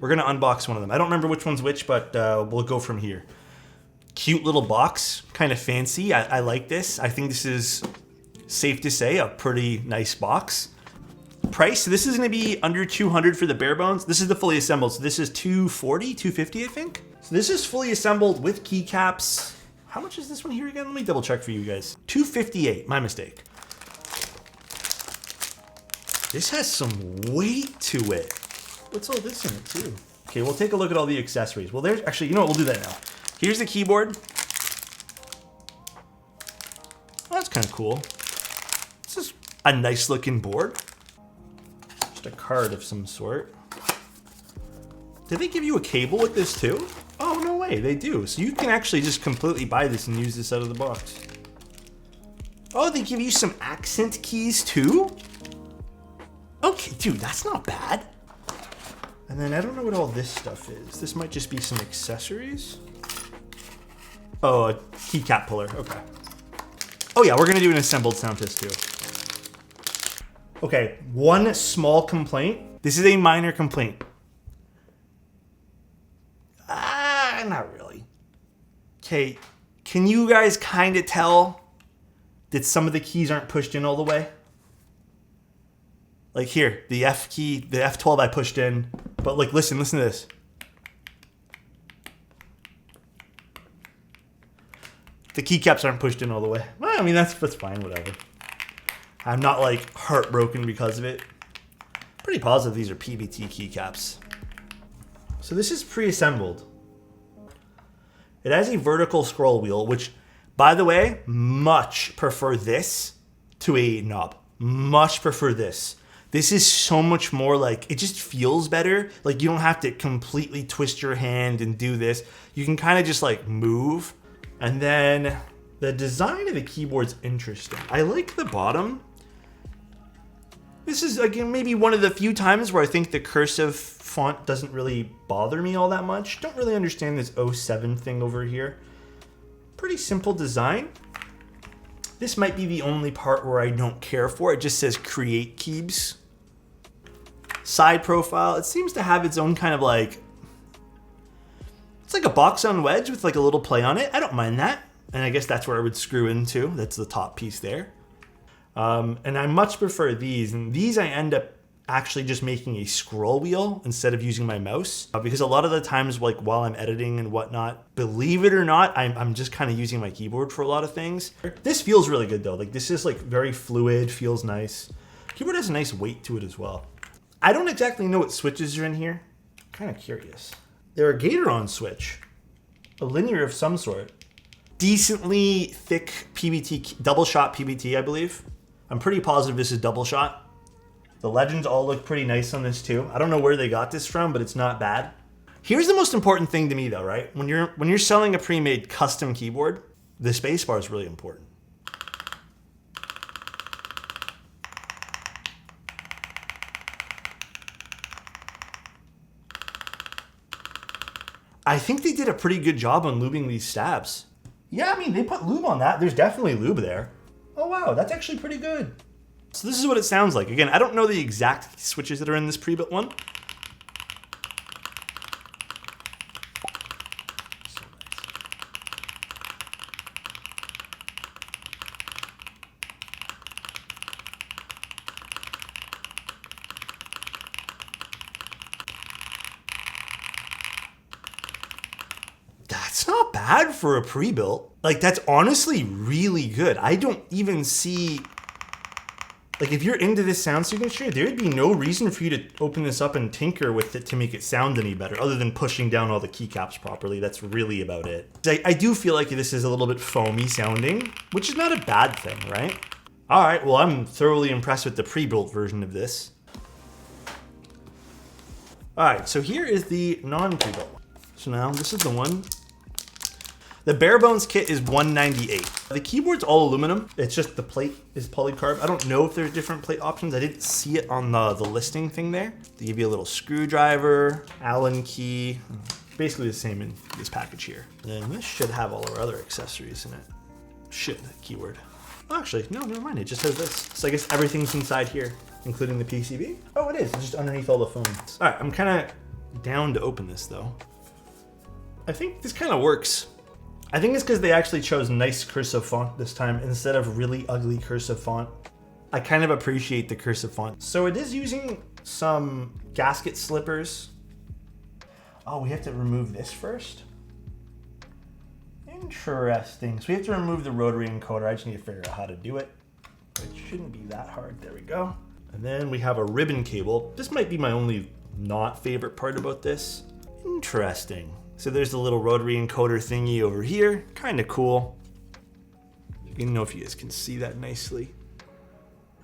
We're gonna unbox one of them. I don't remember which one's which, but we'll go from here. Cute little box, kind of fancy. I like this. I think this is, safe to say, a pretty nice box. Price, so this is gonna be under 200 for the bare bones. This is the fully assembled, so this is 240, 250, I think. So this is fully assembled with keycaps. How much is this one here again? Let me double check for you guys. 258, my mistake. This has some weight to it. What's all this in it too? Okay, we'll take a look at all the accessories. Well, there's actually, you know what, we'll do that now. Here's the keyboard. Oh, that's kind of cool. This is a nice looking board. Just a card of some sort. Did they give you a cable with this too? Oh, no way, they do. So you can actually just completely buy this and use this out of the box. Oh, they give you some accent keys too? Okay, dude, that's not bad. And then I don't know what all this stuff is. This might just be some accessories. Oh, a keycap puller, okay. Oh yeah, we're gonna do an assembled sound test too. Okay, one small complaint. This is a minor complaint. Not really. Okay, can you guys kind of tell that some of the keys aren't pushed in all the way? Like here, the F key, the F12 I pushed in, but like listen to this. The keycaps aren't pushed in all the way. Well, I mean, that's fine, whatever. I'm not like heartbroken because of it. Pretty positive these are PBT keycaps. So this is pre-assembled. It has a vertical scroll wheel, which, by the way, much prefer this to a knob. Much prefer this. This is so much more like, it just feels better. Like you don't have to completely twist your hand and do this. You can kind of just like move. And then the design of the keyboard's interesting. I like the bottom. This is, again, maybe one of the few times where I think the cursive font doesn't really bother me all that much. Don't really understand this 07 thing over here. Pretty simple design. This might be the only part where I don't care for. It just says create keys. Side profile. It seems to have its own kind of like, it's like a box on wedge with like a little play on it. I don't mind that. And I guess that's where I would screw into. That's the top piece there. And I much prefer these. And these I end up actually just making a scroll wheel instead of using my mouse. Because a lot of the times, like while I'm editing and whatnot, believe it or not, I'm just kind of using my keyboard for a lot of things. This feels really good though. Like this is like very fluid, feels nice. Keyboard has a nice weight to it as well. I don't exactly know what switches are in here. I'm kind of curious. They're a Gator-on switch, a linear of some sort. Decently thick PBT, double shot PBT, I believe. I'm pretty positive this is double shot. The legends all look pretty nice on this too. I don't know where they got this from, but it's not bad. Here's the most important thing to me though, right? When you're selling a pre-made custom keyboard, the spacebar is really important. I think they did a pretty good job on lubing these stabs. Yeah, I mean, they put lube on that. There's definitely lube there. Oh wow, that's actually pretty good. So this is what it sounds like. Again, I don't know the exact switches that are in this pre-built one. That's not bad for a pre-built. Like that's honestly really good. I don't even see, like if you're into this sound signature, there'd be no reason for you to open this up and tinker with it to make it sound any better other than pushing down all the keycaps properly. That's really about it. I do feel like this is a little bit foamy sounding, which is not a bad thing, right? All right, well, I'm thoroughly impressed with the pre-built version of this. All right, so here is the non-pre-built one. So now this is the one. The bare bones kit is $198. The keyboard's all aluminum. It's just the plate is polycarb. I don't know if there's different plate options. I didn't see it on the listing thing there. They give you a little screwdriver, Allen key, basically the same in this package here. And this should have all our other accessories in it. Shit, that keyword. Oh, actually, no, never mind. It just has this. So I guess everything's inside here, including the PCB. Oh, it is. It's just underneath all the foam. All right, I'm kind of down to open this though. I think this kind of works. I think it's because they actually chose nice cursive font this time instead of really ugly cursive font. I kind of appreciate the cursive font. So it is using some gasket slippers. Oh, we have to remove this first? Interesting. So we have to remove the rotary encoder. I just need to figure out how to do it. It shouldn't be that hard. There we go. And then we have a ribbon cable. This might be my only not favorite part about this. Interesting. So there's the little rotary encoder thingy over here. Kind of cool. I don't know if you guys can see that nicely.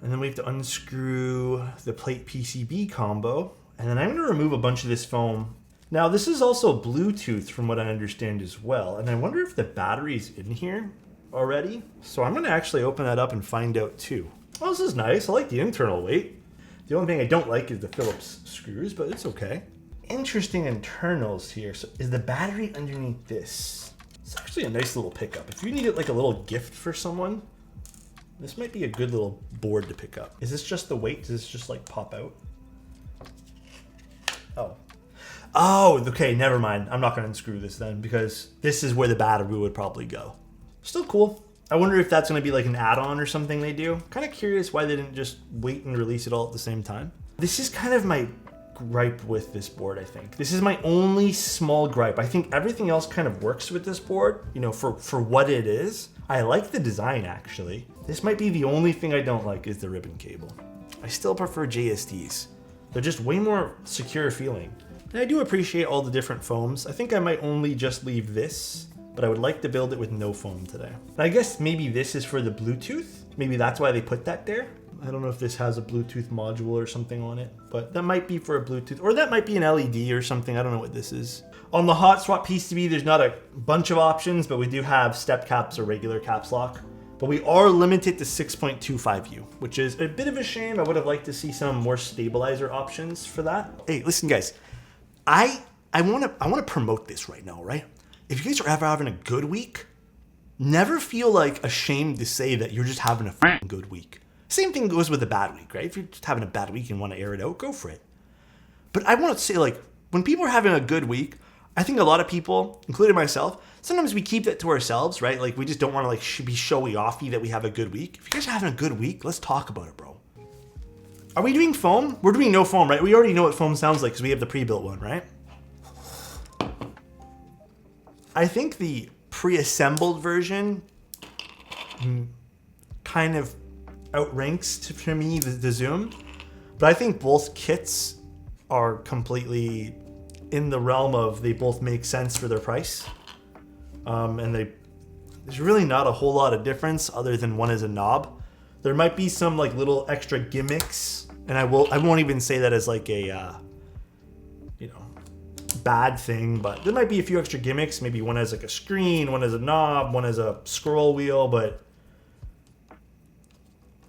And then we have to unscrew the plate PCB combo. And then I'm going to remove a bunch of this foam. Now this is also Bluetooth from what I understand as well. And I wonder if the battery's in here already. So I'm going to actually open that up and find out too. Oh, this is nice. I like the internal weight. The only thing I don't like is the Phillips screws, but it's okay. Interesting internals here. So is the battery underneath this? It's actually a nice little pickup. If you need it like a little gift for someone, this might be a good little board to pick up. Is this just the weight? Does this just like pop out? Oh. Oh, okay, never mind. I'm not gonna unscrew this then because this is where the battery would probably go. Still cool. I wonder if that's gonna be like an add-on or something they do. Kind of curious why they didn't just wait and release it all at the same time. This is kind of my gripe with this board, I think. This is my only small gripe. I think everything else kind of works with this board, you know, for what it is. I like the design actually. This might be the only thing I don't like is the ribbon cable. I still prefer JSTs. They're just way more secure feeling. And I do appreciate all the different foams. I think I might only just leave this, but I would like to build it with no foam today. And I guess maybe this is for the Bluetooth. Maybe that's why they put that there. I don't know if this has a Bluetooth module or something on it, but that might be for a Bluetooth, or that might be an LED or something. I don't know what this is. On the hot swap PCB, there's not a bunch of options, but we do have step caps or regular caps lock. But we are limited to 6.25U, which is a bit of a shame. I would have liked to see some more stabilizer options for that. Hey, listen guys, I want to promote this right now, right? If you guys are ever having a good week, never feel like ashamed to say that you're just having a f***ing good week. Same thing goes with a bad week, right? If you're just having a bad week and want to air it out, go for it. But I want to say, like, when people are having a good week, I think a lot of people, including myself, sometimes we keep that to ourselves, right? Like, we just don't want to, like, be showy-offy that we have a good week. If you guys are having a good week, let's talk about it, bro. Are we doing foam? We're doing no foam, right? We already know what foam sounds like because we have the pre-built one, right? I think the pre-assembled version kind of outranks for me the Zoom, but I think both kits are completely in the realm of they both make sense for their price, and there's really not a whole lot of difference other than one is a knob. There might be some like little extra gimmicks, and I won't even say that as like a bad thing, but there might be a few extra gimmicks. Maybe one has like a screen, one has a knob, one has a scroll wheel, but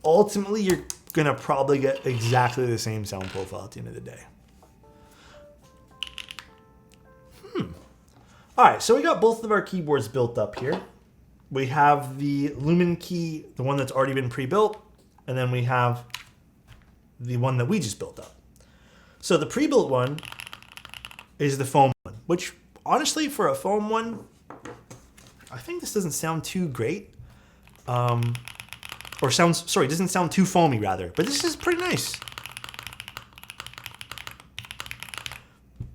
ultimately you're gonna probably get exactly the same sound profile at the end of the day. All right, so we got both of our keyboards built up here. We have the Luminkey, the one that's already been pre-built, and then we have the one that we just built up. So the pre-built one is the foam one, which honestly for a foam one, I think this doesn't sound too great. Doesn't sound too foamy rather, but this is pretty nice.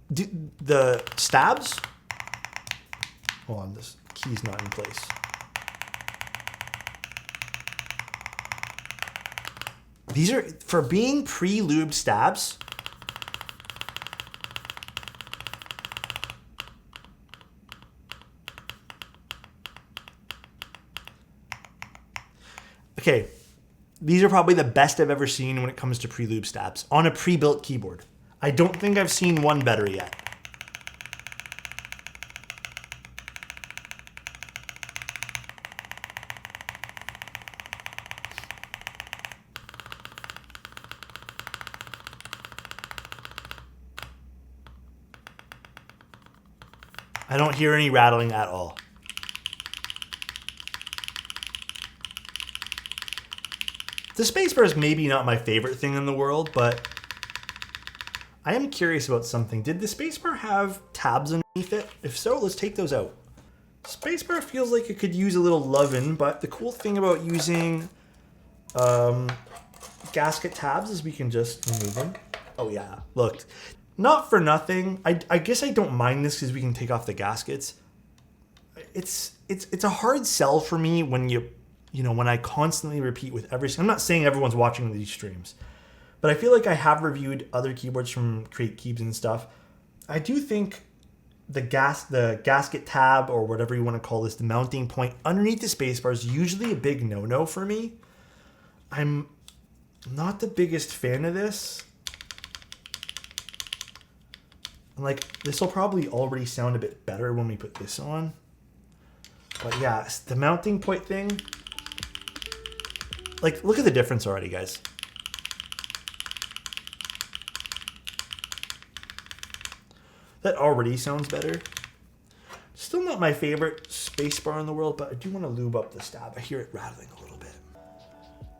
The stabs, hold on, this key's not in place. These are, for being pre-lubed stabs, okay, these are probably the best I've ever seen when it comes to pre-lube stabs on a pre-built keyboard. I don't think I've seen one better yet. I don't hear any rattling at all. The spacebar is maybe not my favorite thing in the world, but I am curious about something. Did the spacebar have tabs underneath it? If so, let's take those out. Spacebar feels like it could use a little loving, but the cool thing about using gasket tabs is we can just remove them. Oh yeah, look, not for nothing. I guess I don't mind this because we can take off the gaskets. It's a hard sell for me when when I constantly repeat with every. I'm not saying everyone's watching these streams, but I feel like I have reviewed other keyboards from Create Keys and stuff. I do think the gasket tab, or whatever you want to call this, the mounting point underneath the spacebar is usually a big no-no for me. I'm not the biggest fan of this. Like, this will probably already sound a bit better when we put this on. But yeah, the mounting point thing, like, look at the difference already, guys. That already sounds better. Still not my favorite spacebar in the world, but I do want to lube up the stab. I hear it rattling a little bit.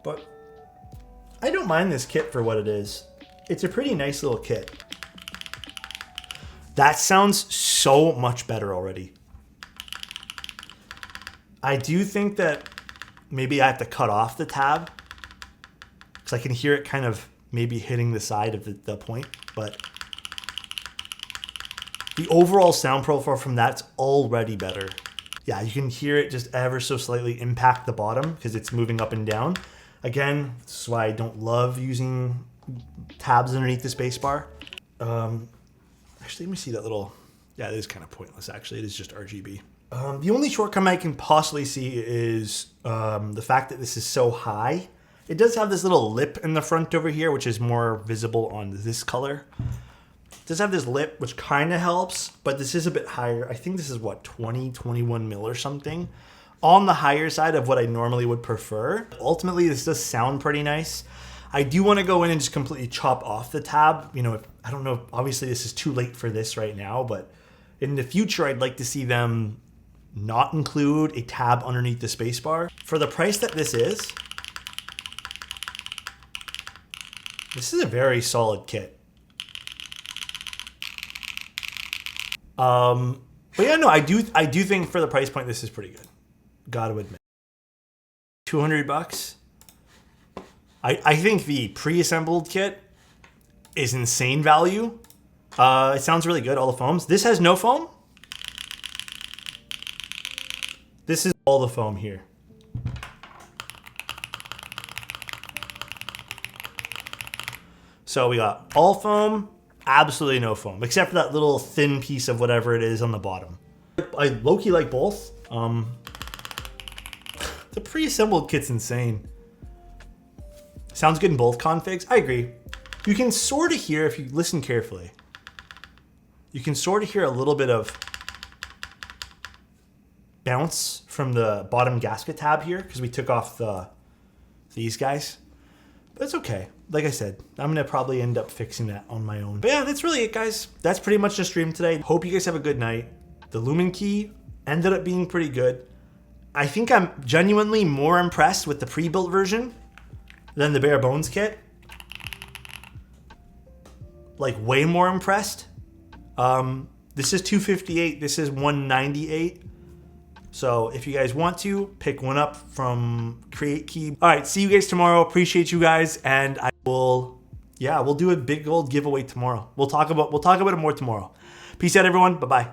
But I don't mind this kit for what it is. It's a pretty nice little kit. That sounds so much better already. I do think that maybe I have to cut off the tab because I can hear it kind of maybe hitting the side of the point, but the overall sound profile from that's already better. Yeah, you can hear it just ever so slightly impact the bottom because it's moving up and down. Again, this is why I don't love using tabs underneath the spacebar. Actually, let me see that little, yeah, it is kind of pointless actually. It is just RGB. The only shortcoming I can possibly see is the fact that this is so high. It does have this little lip in the front over here, which is more visible on this color. It does have this lip, which kind of helps, but this is a bit higher. I think this is what, 20, 21 mil or something. On the higher side of what I normally would prefer. Ultimately, this does sound pretty nice. I do want to go in and just completely chop off the tab. You know, I don't know, obviously this is too late for this right now, but in the future, I'd like to see them not include a tab underneath the spacebar. For the price that this is a very solid kit. But yeah, no, I do think for the price point, this is pretty good. Gotta admit. 200 bucks. I think the pre-assembled kit is insane value. It sounds really good, all the foams. This has no foam. This is all the foam here. So we got all foam, absolutely no foam, except for that little thin piece of whatever it is on the bottom. I low-key like both. The pre-assembled kit's insane. Sounds good in both configs. I agree. You can sort of hear, if you listen carefully, you can sort of hear a little bit of bounce from the bottom gasket tab here because we took off these guys. But it's okay. Like I said, I'm going to probably end up fixing that on my own. But yeah, that's really it, guys. That's pretty much the stream today. Hope you guys have a good night. The Luminkey ended up being pretty good. I think I'm genuinely more impressed with the pre-built version than the bare bones kit. Like, way more impressed. This is 258. This is 198. So if you guys want to, pick one up from Create Key. All right, see you guys tomorrow. Appreciate you guys, and I will, yeah, we'll do a big old giveaway tomorrow. We'll talk about it more tomorrow. Peace out, everyone. Bye-bye.